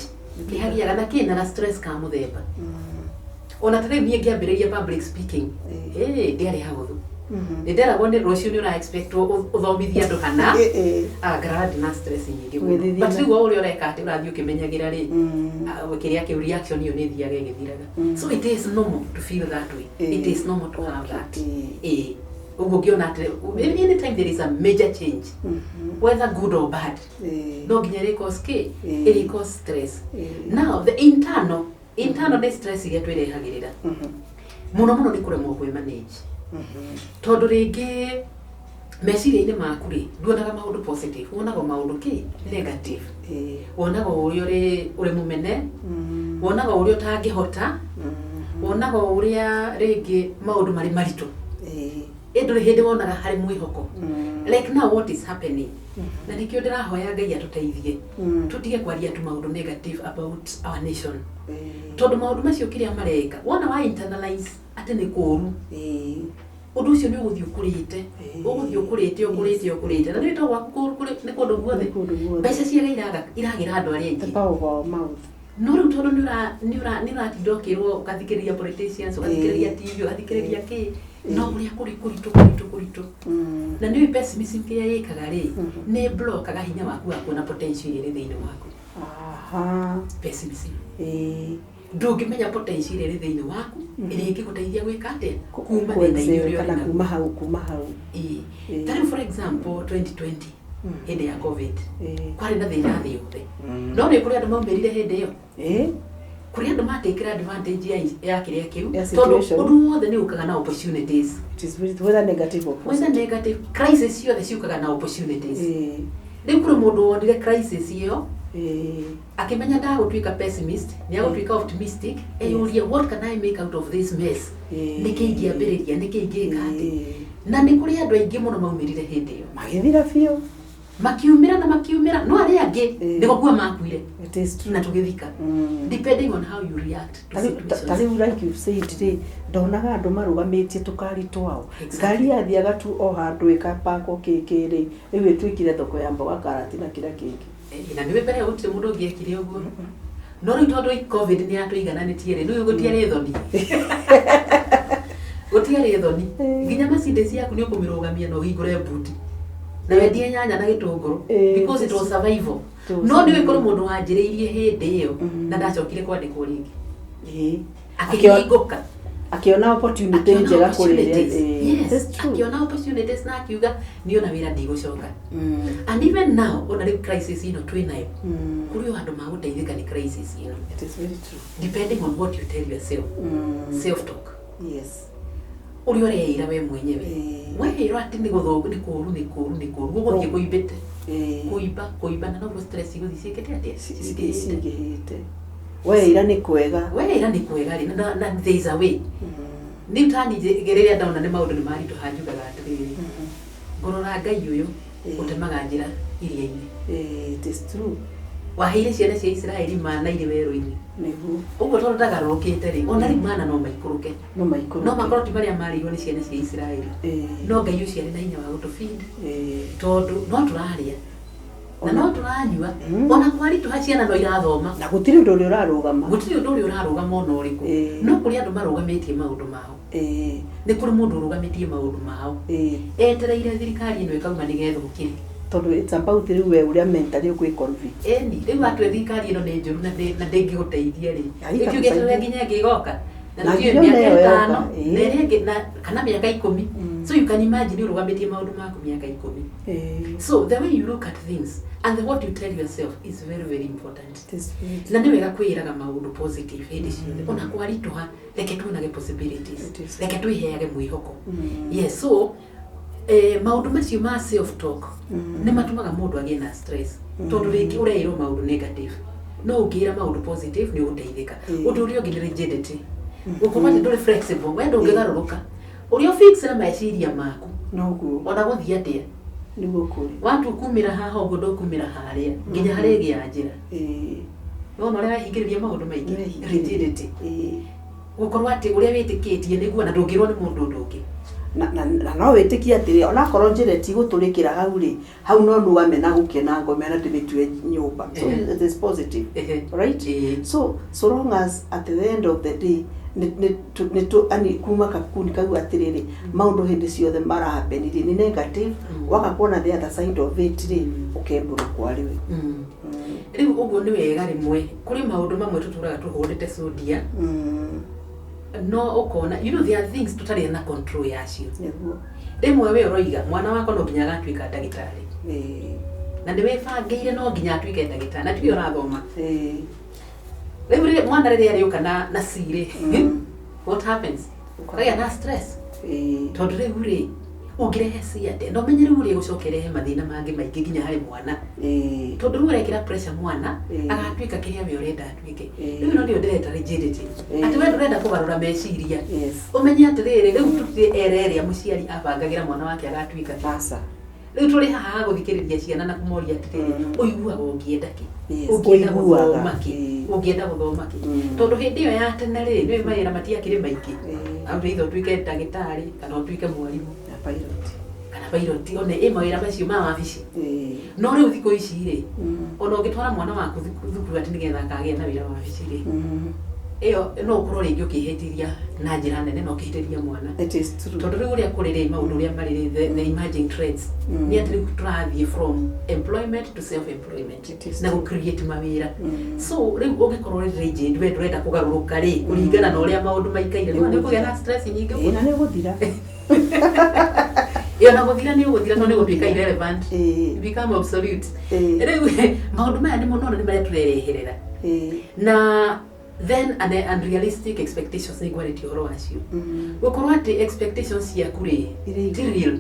Nĩ hagĩaga na kĩna na stress ka mũthemba. Ona tarĩ niĩ ngĩambĩrĩria public speaking. Ndĩarĩ hahũthũ. Nĩnderagwo nĩ rũciũ nĩ ũra expect ũthomithie andũ hana. Ngarandi na stress nyingĩ mũno. But rĩu ũrĩa ũreka atĩ ũrathiĩ ũkĩmenyagĩra rĩ, kĩrĩa kĩu reaction ĩyo nĩ thiaga ĩgĩthiraga. So it is normal to feel that way. It is normal to have that. Uguo ngĩona atĩ anytime there is a major change, whether good or bad, no nginya ĩrĩ cause ĩrĩ cause stress. Now the internal nĩ stress iria twĩrehagĩrĩra. Mũno nĩ kũremwo kwĩ manage. Tondũ rĩngĩ meciria-inĩ maku rĩ, nduonaga maũndũ positive, wonaga maũndũ negative. Wonaga ũrĩa ũrĩ mũmene, wonaga ũrĩa ũtangĩhota, wonaga ũrĩa rĩngĩ maũndũ marĩ maritũ. Ndũrĩ hĩndĩ wonaga harĩ mwĩhoko. Like now what is happening? Na nĩkĩo ndĩrahoya Ngai atũteithie. Tũtige kwaria tu maũndũ negative about our nation. Tondũ maũndũ macio kĩrĩa mareka, wona wa internalize atĩ nĩ kũũru. Ũndũ ũcio nĩ ũgũthiĩ ũkũrĩte. Ũgũthiĩ ũkũrĩte. Na nĩ wĩtagwo gwaku nĩ kũndũ guothe. Mbeca ciaga iragĩra andũ arĩa aingĩ. No rĩu tondũ nĩ ũratinda ũkĩrwo ũgathikĩrĩria politicians, ũgathikĩrĩria TV, ũgathikĩrĩria kĩ. No ũrĩa kũrĩ kũritũ. Na nĩ pessimism kĩrĩa yĩkaga rĩ, nĩ blockaga hinya waku wa kuona potential ĩrĩ thĩinĩ waku. Pessimism. Ndũngĩmenya potential ĩrĩ thĩinĩ waku, ĩrĩa ĩngĩgũteithia gwĩka atĩa? Kuuma thĩinĩ ũrĩa kana kuma hau. Tarĩu for example 2020 hĩndĩ ya COVID. Kwarĩ na thĩna thĩ yothe. No nĩ kũrĩ andũ maumĩrire hĩndĩ ĩyo. Kũrĩ andũ matekĩra advantage ya kĩrĩa kĩu. Tondũ ũndũ wothe nĩ ũkaga na opportunities. Whether negative or positive. Whether negative, crisis ciothe ciũkaga na opportunities. Rĩu kũrĩ mũndũ wonire crisis ĩyo, akĩmenya ndagũtuĩka pessimist, nĩ agũtuĩka optimistic, eyũria what can I make out of this mess? Nĩkĩ ingĩambĩrĩria, nĩkĩ ingĩka atĩ? Na nĩ kũrĩ andũ aingĩ mũno maumĩrire hĩndĩ ĩyo. Magĩthira biũ. Makiumĩra, no arĩa angĩ nĩko kuo makuire. It is true. Na tũgĩthika. Depending on how you react to situations. Tarĩu like you said rĩ, ndonaga andũ marũgamĩtie tũkari twao. Ngari yathiaga tu o handũ ĩkapakwo kĩkĩ rĩ, rĩu ĩtuĩkire thoko ya mboga, karati na kĩrĩa kĩngĩ. Na nĩ mbere gũtirĩ mũndũ ũngĩekire ũguo. No rĩu tondũ COVID nĩ yatũigananĩtie rĩ, rĩu gũtiarĩ thoni. Gũtiarĩ thoni. Nginya macinde ciaku nĩ ũkũmĩrũgamia na ũhingũre mbuti. Na wendie nyanya na gĩtũngũrũ because it was survival. No nĩ wĩkorwo mũndũ wanjĩrĩirie hĩndĩ ĩyo na ndacokire kwandĩkwo rĩngĩ. Akĩhingũka. akiona opportunity njega kuri yes akiona opportunities na akiuga niona wira ndigũcoka and even now ona rĩ crisis ino twinayo kuri andu maguteithika ni crisis ino. It is very true, depending on what you tell yourself. Self talk. Yes. Uri oreira we mwenyewe weira ati ni guthogu ni kuru guguthie kuibite kuiba na no stress iguthiikete ati sigihite weira ni kwega ri na there is a way ni tani gereria ndauna ni maundu ni mari tuhanjugaga atiriri ngorora Ngai uyu utemaga njira iria-ini. It is true. Waheire ciana cia Israeli mana iri weru-ini nigu uguo tondu ndagarukite ri ona ri mana no maikuruke no makorwo ti maria marirwo ni ciana cia Israeli no Ngai ucio ari na hinya wa gutufeed tondu no turaria na no turanyua ona kwari tuhaciana no irathoma na gutiri undu uri urarugama ona uriku no kuri andu marugamitie maundu mao ni kuri mundu urugamitie maundu mao etereire thirikari ino ikauma ni gethukire tondu it's about riu we uria mentally ukwi convict riu atu thirikari ino ni njuru na ndingiguteithia ri ikiugeterera nginya ngigoka na ndio miaka 5 na kana miaka 10 so you can imagine urugamitie maundu maku miaka 10 so the way you look at things and what you tell yourself is very very important. Na ni wega kwiraga maundu positive hindi ciothe ona kwarituha reke tuonage possibilities reke twiheage mwihoko yes so maundu macio ma self talk ni matumaga mundu agie na stress tondu ringi ureirwo maundu negative no ungira maundu positive ni uteithika undu urio ngi rigidity ukomate nduri flexible wenda ungigaruruka urio fix na meciria maku noguo ona guthia atia niguo kuri watu kumira haha uguo ndokumira haria nginya haria gia njira no no ria hingiriria maundu maingi rigidity gukorwo ati uria witikitie niguo na ndungirwo ni mundu ndungi na no witikia atiri ona korwo njire ti guturikira hau ri hau no nugamena gukena ngome na ndimitwe nyumba so it is positive right so long as at the end of the day ni to ani kuma kakuni kau atiriri maundu hindi ciothe mara happen ni negative wakakuona the other side of it ri ukemburu kwariwe riu uguo ni wega rimwe kuri maundu mamwe tuturaga tuhurite sodia no ukona you know there are things tutari na control yacio rimwe we uroiga mwana wako no nginya gatwika ndagitari na ndiwe bangeire no nginya atwike ndagitari na tibio rathoma riu mwana riria riuka na siri what happens kaya na stress tondu riu ri ungirehe ciate no menye riu ri gucokerehe mathina mangi maingi nginya hari mwana tondu riu urekira pressure mwana agatwika kiria we urenda atwike riu no ndio ndireta rigidity ati we urenda kugarura meciria umenye atiriri riu tuti ereria muciari abangagira mwana wake agatwika sasa riu turi haha guthikiriria ciana na kumoria atiriri uiguaga ungienda ki ungienda guthoma ki tondu hindi iyo ya tene ri ni mawira matiakiri maingi au ritho twike ndagitari kana twike mwarimu pilot one mawira macio ma wabici no riu thiko ici ri ona ungitwara mwana waku thukuru ati nigetha akagie na wira wabici ri iyo no ukorwo ringi ukihetiria na njira nene no ukihetiria mwana it is true tondu riu uria kurire maundu uria marire the emerging trends ni ati riu turathie from employment to self employment na gu create mawira so riu ungikorwo rigid we ndurenda kugaruruka ri kuringana na uria maundu maikaire riu ni kugia na stress nyingi na ni guthira iyo na guthira ni guthira no ni gutwika irrelevant become obsolete riu maundu maya ni monona ni maria turereherera na then and unrealistic expectations ni quality oro acio gukorwo ati expectations cia kuri ti real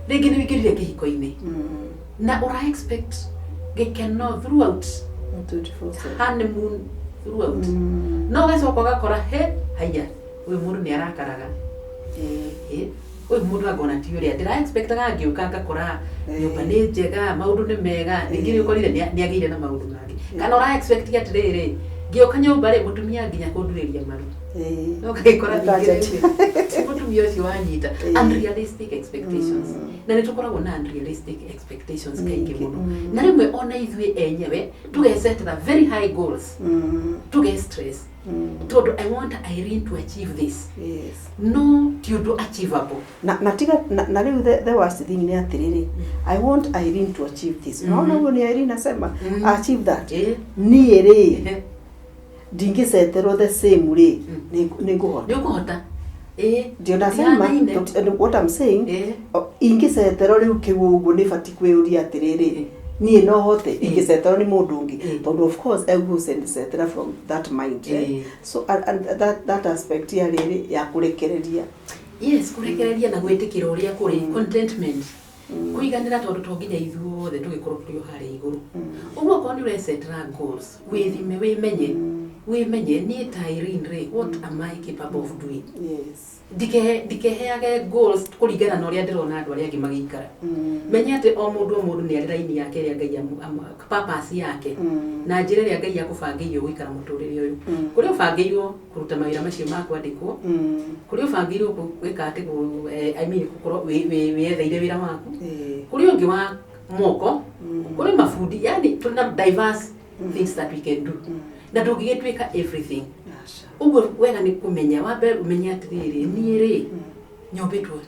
ringi ni wikirire kihiko-ini na ura expect gekeno throughout 24/7 honeymoon throughout no gacoka gakora he haya uyu mundu ni arakaraga uyu mundu agona ti uria ndira expectaga ngiuka ngakora nyumba ni njega maundu ni mega ningi ukorire ni agire na maundu mangi kana ura expect atiriri gioka nyumba ri mutumia nginya kunduriria maru no kaikora thingire mutumia ucio wanyita unrealistic expectations na ni tukoragwo na unrealistic expectations kaingi muno na rimwe ona ithwe enyewe tugeset the very high goals tuge stress tondu I want Irene to achieve this no to achievable na tiga na riu the worst thing ni atiriri I want Irene to achieve this no no ni Irene asema achieve that ni ri ndingisetero the same ri ni nguhota do you understand what I'm saying? Ingisetero riu kigugu ni fati kwiuria atiriri nie no hote ingisetero ni mundu ungi, but of course I will send setera from that mind. So and that aspect ya riri ya kurekereria. Yes, kurekereria na gwetikira uria kuri contentment. Kuiganira tondu tonginya ithuothe tugikorwo turi hari iguru. Uguo ko ni resetera goals. Withime wimenye ni Irene, what am I capable of doing? Yes. Ndikeheage goals kuringana na uria ndirona andu aria angi magikara. Menye ati o mundu ni ari raini yake ria Ngai purpose yake. Na njira ria Ngai akubangiirwo guikara muturire uyu. Kuri ubangirwo kuruta mawira macio ma kwandikwo. Kuri ubangirwo gwika ati gukorwo wetheire wira waku. Kuri ungi wa moko, kuri mafundi, yani tuna diverse things that we can do. Na ndungigitwika everything. Uguo wega ni kumenya wambe umenya atiriri ni ri nyombetwo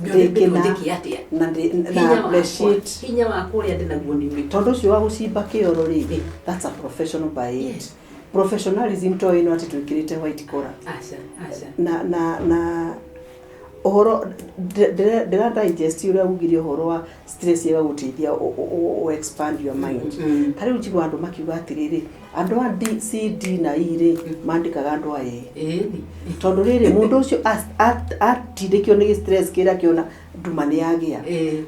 ndiki atia na appreciate hinya wa kuria ndinaguo ni uri tondu cio wa gucimba kioro ri that's a professional by it. Professionalism to ino ati twikirite white collar na ohoro ndira digest uria ugirio horo wa stress yega gutithia o expand your mind. Hari ujibu andu makiuga atiriri andu a C D na ire mandikaga andu a tondu riri mundu ucio atindikio ni stress kira kiona ndumane yagia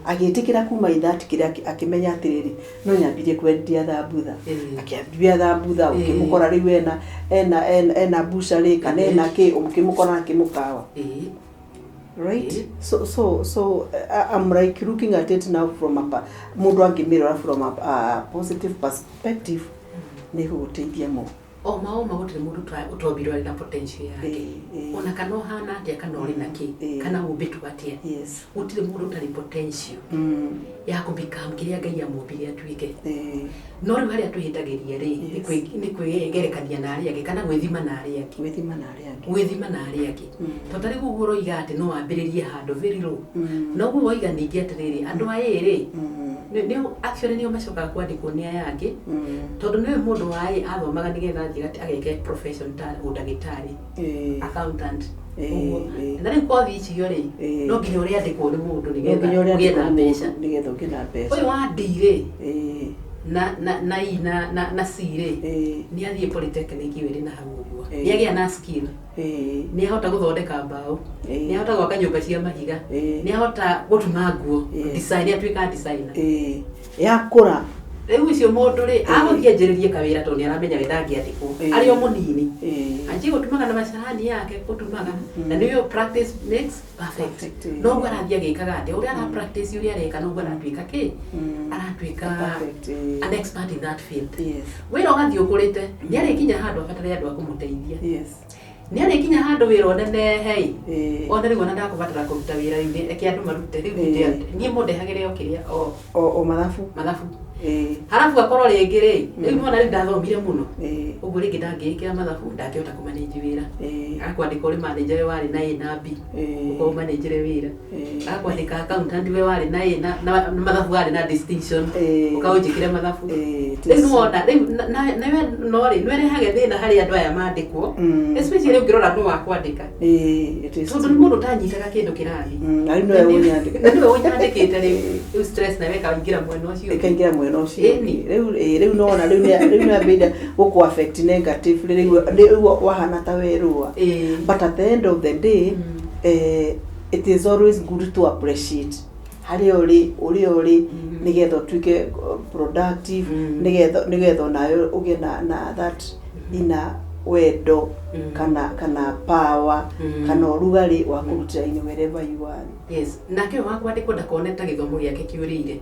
agitikira kuma ithati kira akimenya atiriri no nyambirie kwendia thambutha akiambia thambutha ukimukora riu ena bushari kana ena ki ukimukora akimukawa. Right? So I'm like looking at it now from a mundu angimirora from a positive perspective ni guteithia mo. O maoma gutire mundu utobirwo ari na potential yake. Ona kana hana atia kana uri naki kana ubitu atia. Yes. Gutire mundu utari potential. Ya kubikam kiria Ngai amubire atuike. No ri hari atuhitagiria ri ni kwigerekania na ari yake kana gwithima na ari yake. Gwithima na ari yake. Totari guguro iga ati no ambiririe handu very low. No guo iga ningi atiriri andu a iri. Ni actually ni macoka kwandikwo ni aya angi. Tondu ni mundu wai athomaga nigetha njigati ageke profession ta udagitari, accountant. Na ni kothi icio ri no nginya uri andikwo ni mundu nigetha ugietha mbeca. Uyu wa ndire na sire ni athie polytechnic wiri na haguo ni agia na skill ni ahota guthondeka mbao ni ahota gwaka nyumba cia mahiga ni ahota gutuma nguo design atwika designer yakura riu icio mundu ri aguthie njiririe kawira to ni aramenya withangi atikwo ari o munini anji gutumaga na macahani yake gutumaga na niyo practice makes perfect no gwarathia gikaga ati uri ara practice uri areka no gwaratwika ki aratwika an expert in that field. Wira ugathie ukurite ni ari kinya handu abatare andu akumuteithia. Ni ari kinya handu wira onene hei ona riu ona ndakubatara kuruta wira ine eki andu marute riu ni munde hagire okiria o mathafu harafu akorwo ringi ri riu mwana riu ndathomire muno uguo ringi ndangikira mathafu ndangihota kumanage wira akwandika uri manager wari na A na B uko manager wira akwandika accountant we wari na A na mathafu wari na distinction ukaujikire mathafu riu wona riu nawe no ri nwere hage thina hari andu aya mandikwo especially ungirora no wakwandika tondu ni mundu tanyitaga kindu kirathi ari no unyandikite riu stress na weka ingira mwena ucio riu nona riu na bida guku affect negatively riu wahana ta werua. But at the end of the day it is always good to appreciate hari uri nigetho twike productive nigetho nayo uge na that ina wendo kana power kana urugari wa kurutira ine wherever you are. Yes, nake wakwandikwo ndakoneta githomo giake kiurire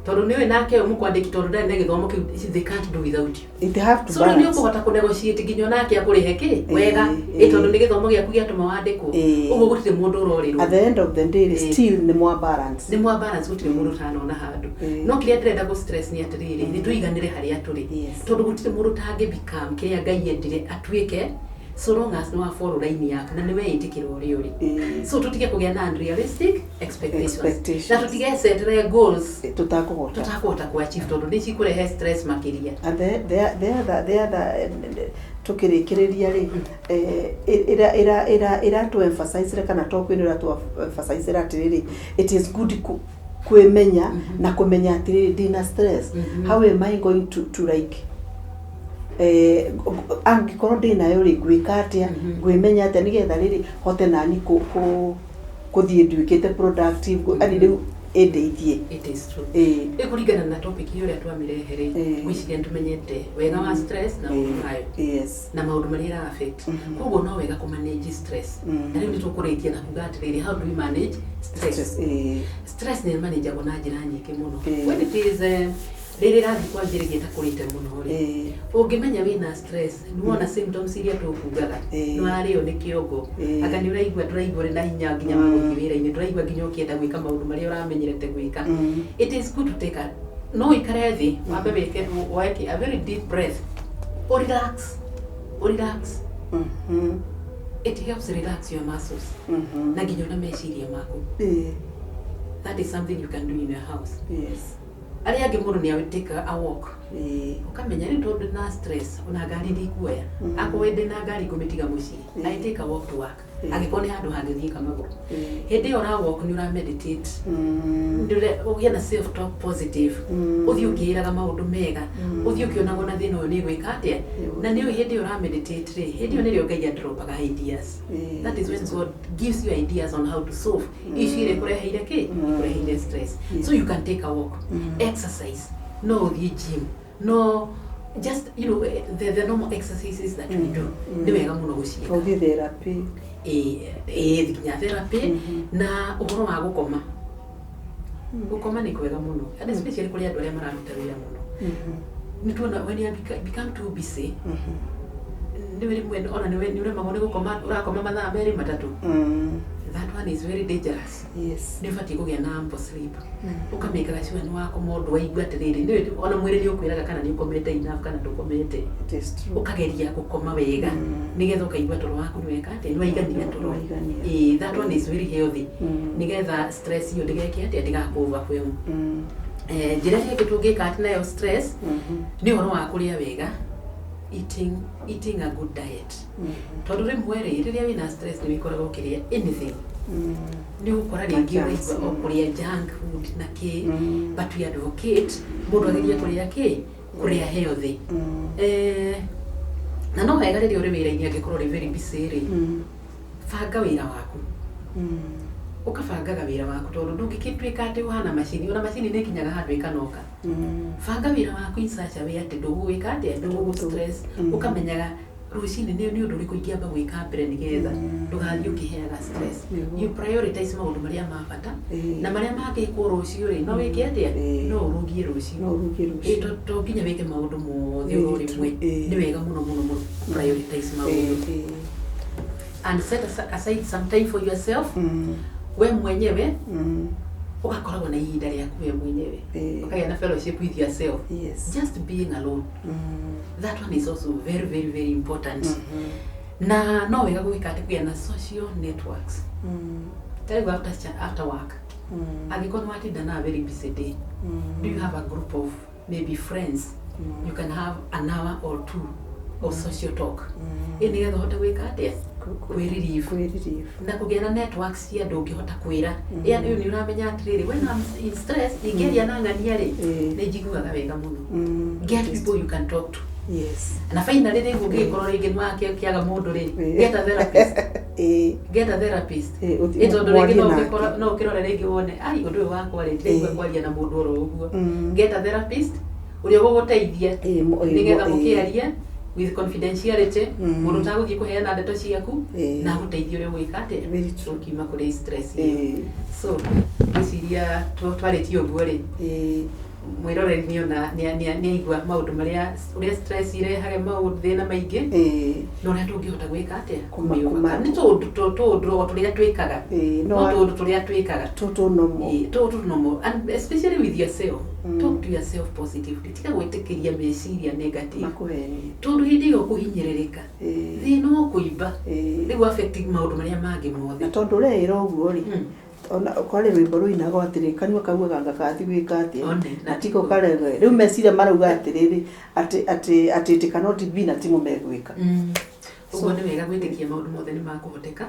tondu niwe nake umukwandiki tondu ndari na githomo kiu they can't do without you. It have to balance. So ni ukuhota kunegotiate nginyo nake akurihe ki wega tondu ni githomo giaku giatuma wandikwo uguo gutire mundu urorirwo. At the end of the day still ni more balance gutire mundu tanona handu no kiria ndirenda go stress ni atiriri ni tuiganire haria turi tondu gutire mundu tangi become kiria Ngai endire atwike so long as no follow line yaku na niwe itikira uri so tutige kugia na unrealistic expectations na tutige set goals tutakuhota ku achieve tondu ni chikurehe stress makiria and the tukirikireria ri ira to emphasize kana to kwinira to emphasize atiriri it is good kwemenya na kumenya atiriri dina stress how am I going to like angikorwo ndinayo ri gwika atia gwimenya atia nigetha riri hote nani kuthie nduikite productive ani riu endeithie. It is true. Ekuringana na topic iyo ria twamirehere gwiciria tumenyete wega wa stress na unayo. Yes. Na maundu maria affect. Koguo no wega ku manage stress. Na riu nitukurikia na kuga atiriri how do we manage stress? Stress ni manage go na njira nyingi muno. When it is riri rathi kwanjiriria ta kurite muno ri ungimenya wina stress nuona symptoms iria tukugaga nwario ni kiongo aka ni uraigua na hinya nginya wa guthii wira-ini uraigua nginya ukienda gwika maundu maria uramenyerete gwika. It is good to take a no ikare thi wambe weke a very deep breath or relax. It helps relax your muscles na nginya na meciria maku. That is something you can do in your house. Yes. Ali yake mundu ni take a walk. Ukamenya ni tondu na stress una gari ndikuoya. Ako wende na gari kumitiga muci. I take a walk to work. Agikoni handu hangithi kamaguru. Hindi ora walk ni ura meditate. Ndure ugia na self talk positive. Uthi ukiraga maundu mega. Uthi ukiona gona thina uyu ni gwika atia. Na ni hindi ura meditate ri. Hindi ni rio Ngai dropaga ideas. That is when God gives you ideas on how to solve. Ishire kureheire ki? Kureheire stress. So you can take a walk. Exercise. No the gym. No, just the normal exercises that we do. Ni wega muno gucika. Ogi therapy. Thikinya therapy na uhoro wa gukoma. Gukoma ni kwega muno. And especially kuri andu aria mararuta wira muno. Ni tuona when you become too busy. Ni wiri mwe ona ni ure magone gukoma urakoma mathaa meri matatu. That one is very dangerous. Yes. Ni fati kugia na ample sleep. Ukameka sure ni wako modu waigua atiriri. Ni ona mwiri ni ukwiraga kana ni ukomete enough kana ndukomete. It is true. Ukageria gukoma wega. Nigetha ukaigua toro waku ni weka ati ni waigania toro. That one is very healthy. Nigetha stress iyo ndigeke ati ndigakuoverwhelm. Njira cia gitungika ati nayo stress ni horo wa kuria wega. Eating a good diet. Tondu rimwe riria wina stress ni wikoraga ukiria anything. Ni ukora ringi uraigua kuria junk food na ki but we advocate mundu ageria kuria ki kuria healthy. Na no wega riria uri wira-ini angikorwo ri very busy ri banga wira waku. Ukabangaga wira waku tondu ndungikitwika ati uhana macini ona macini ni kinyaga handu ikanoka. Banga wira waku in such a way ati ndugwika ati ndugu stress ukamenyaga rucini ni undu uriku ingiamba gwika mbere nigetha ndugathii ukiheaga stress. You prioritize maundu maria ma bata na maria mangikwo rucio ri no wike atia no urugie rucio to nginya wike maundu mothe uri rimwe ni wega muno prioritize maundu and set aside some time for yourself. We mwenyewe ugakoragwo na ihinda riaku we mwenyewe ukagĩa na fellowship with yourself. Just being alone. That one is also very very very important. Na no wega gwika ati kuya na social networks. Tell you after work. Agikono watinda na very busy day. Do you have a group of maybe friends? You can have an hour or two of social talk. Nigetha hote gwika atia kwiririfu na kugena networks cia andu ngihota kwira yani ni uramenya atiriri when I'm in stress ingeria na ngania ri ni njiguaga wega muno. Get people you can talk to. Yes. Na finally ri ungikorwo ringi nwake kiaga mundu ri get a therapist. Get a therapist. Ito ndo ringi no ukirora ringi wone ai undu uyu wakwa ri ndirigua kwaria na mundu oro uguo. Get a therapist uria guguteithia nigetha mukiaria with confidentiality mundu taguthie kuheana ndeto ciaku na guteithio ri gwika ati ukima kuri stress iyo. So gwiciria twaritio guo ri mwirore ni ona ni aigua maundu maria uria stress irehage maundu thina maingi no ria tungihota gwika ati kumiuma ni tundu turia twikaga no tundu turia twikaga tutu nomo and especially with yourself. Talk to yourself positively. Tika gwitikiria meciria negative. Tundu hindi yo kuhinyiririka. Thina kuiba. Riu affecting maundu maria mangi mothe. Na tondu ria ira uguo ri ona kwale rwimbo ruinaga atiri kanwa kamwe ganga kathi gwika atia atiko karege riu mecira marauga atiriri ati cannot be na timo megwika ugo ni wega gwitikia maundu mothe ni makuhoteka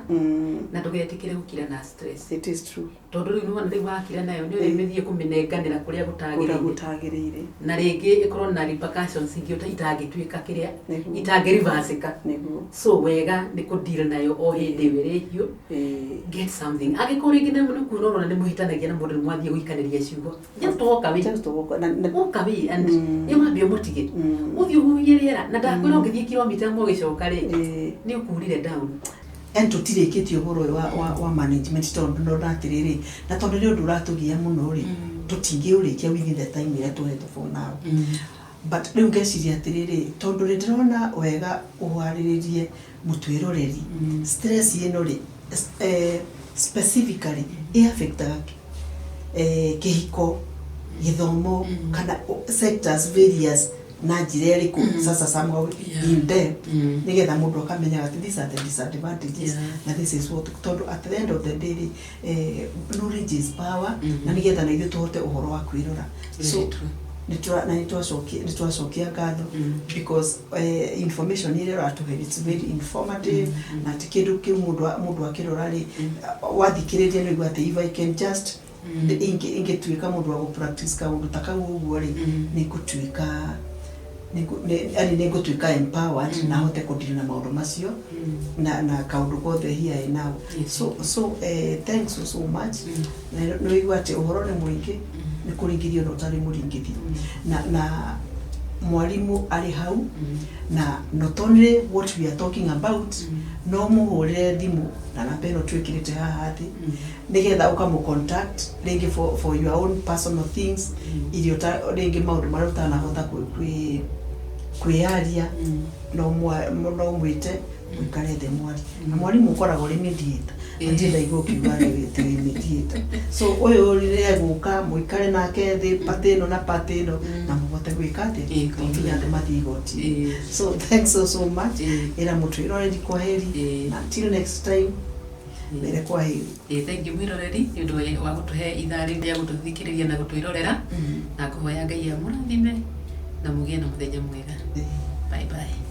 na ndugetikire gukira na stress. It is true. Tondu riu nuona riu wakira nayo ni urimithie kuminenganira kuria gutagirire na ringi ikorwo na repercussions ingi itangituika kiria itangirivasika so wega ni ku deal nayo o hindi wirihio get something agikorwo ringi ni kunorona ni muhitanagia na mundu mwathie guikaniria ciugo just walk away and you might be mutige uthio huyiriera na ndakwira ngithie kilomita mo gicoka ri ni ukurire down en tutirikitio horo wa management tondu no ndatiriri na tondu ri undu uratugia muno ri tutingi urikia within the time ira tuhetwo for now but riu ngeciria atiriri tondu ri ndirona wega uhariririe mutwiroreri stress ino ri specifically affectaga kihiko githomo kana sectors various na njira iriku sasa somehow in depth nigetha mundu akamenya ati these are the disadvantages na this is what tondu at the end of the day knowledge is power na nigetha na ithu tuhote uhoro wa kwirora so nitwacokia ngatho because information ile ratuhe it's very informative na tikindu ki mundu akirora ri wathikiriria ni gwate if I can just ingetuika mundu wa practice ka mundu takauguo ri ni kutuika ni gutuika empowered na hote kudili na maundu macio na kaundu gothe here and now so thanks so much no igwate uhoro ni muingi ni kuringirio no tari muringithi na mwalimu ali hau na not only what we are talking about no muhurire thimu na napeno twikirite haha thi nigetha ukamu contact ringi for your own personal things irio ringi maundu maruta na hota kwiaria no mwite mwikare the mwari na mwalimu ukoragwo ri mediator ndira igokiuga ri mediator so uyu rire guka mwikare nake thi patino na patino na mubote gwikate nginya andu mathigoti so thanks so much ira mutwiroreri kwa heri until next time mere kwa heri thank you mwiroreri ndu wa gutuhe ithari rya gututhikiriria na gutwirorera na kuhoya Ngai amurathime na mugie na muthenya mwega bye bye.